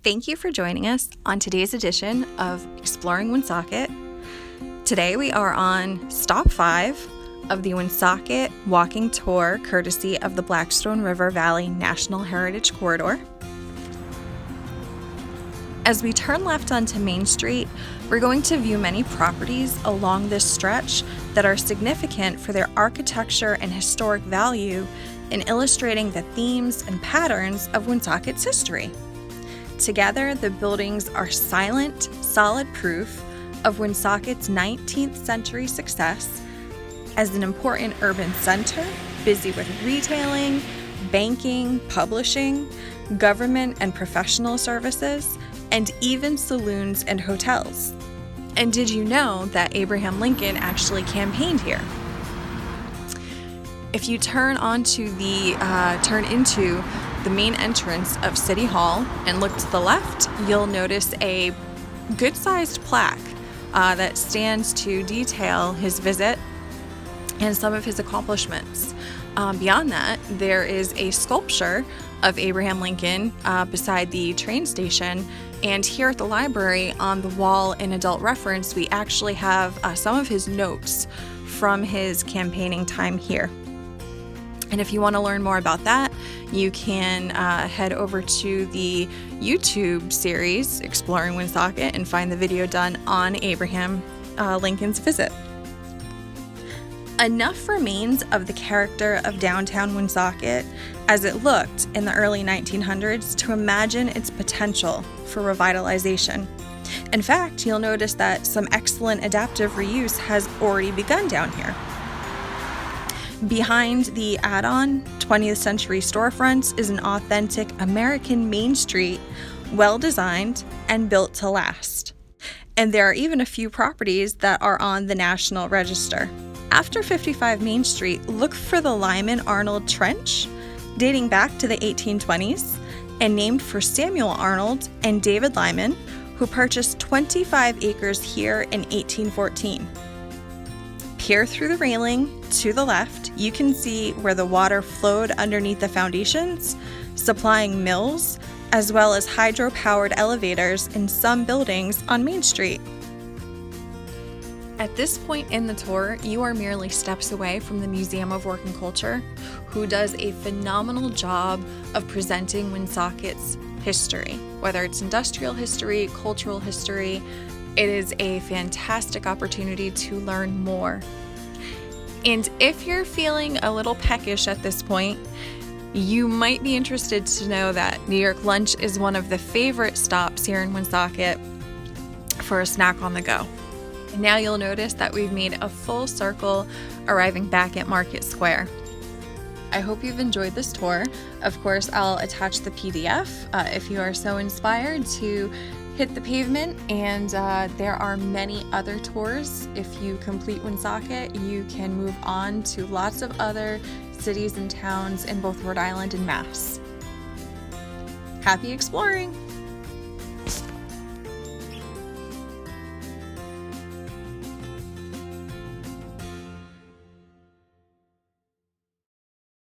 Thank you for joining us on today's edition of Exploring Woonsocket. Today we are on Stop 5 of the Woonsocket Walking Tour, courtesy of the Blackstone River Valley National Heritage Corridor. As we turn left onto Main Street, we're going to view many properties along this stretch that are significant for their architecture and historic value in illustrating the themes and patterns of Woonsocket's history. Together, the buildings are silent, solid proof of Woonsocket's 19th century success as an important urban center, busy with retailing, banking, publishing, government and professional services, and even saloons and hotels. And did you know that Abraham Lincoln actually campaigned here? If you turn into the main entrance of City Hall and look to the left, you'll notice a good-sized plaque that stands to detail his visit and some of his accomplishments. Beyond that, there is a sculpture of Abraham Lincoln beside the train station, and here at the library on the wall in adult reference, we actually have some of his notes from his campaigning time here. And if you want to learn more about that, you can head over to the YouTube series, Exploring Woonsocket, and find the video done on Abraham Lincoln's visit. Enough remains of the character of downtown Woonsocket as it looked in the early 1900s to imagine its potential for revitalization. In fact, you'll notice that some excellent adaptive reuse has already begun down here. Behind the add-on 20th century storefronts is an authentic American Main Street, well designed and built to last. And there are even a few properties that are on the National Register. After 55 Main Street, look for the Lyman Arnold Trench, dating back to the 1820s and named for Samuel Arnold and David Lyman, who purchased 25 acres here in 1814. Peer through the railing to the left, you can see where the water flowed underneath the foundations, supplying mills, as well as hydro-powered elevators in some buildings on Main Street. At this point in the tour, you are merely steps away from the Museum of Work and Culture, who does a phenomenal job of presenting Woonsocket's history, whether it's industrial history, cultural history. It is a fantastic opportunity to learn more. And if you're feeling a little peckish at this point, you might be interested to know that New York Lunch is one of the favorite stops here in Woonsocket for a snack on the go. And now you'll notice that we've made a full circle arriving back at Market Square. I hope you've enjoyed this tour. Of course, I'll attach the PDF if you are so inspired to hit the pavement, and there are many other tours. If you complete Woonsocket, you can move on to lots of other cities and towns in both Rhode Island and Mass. Happy exploring!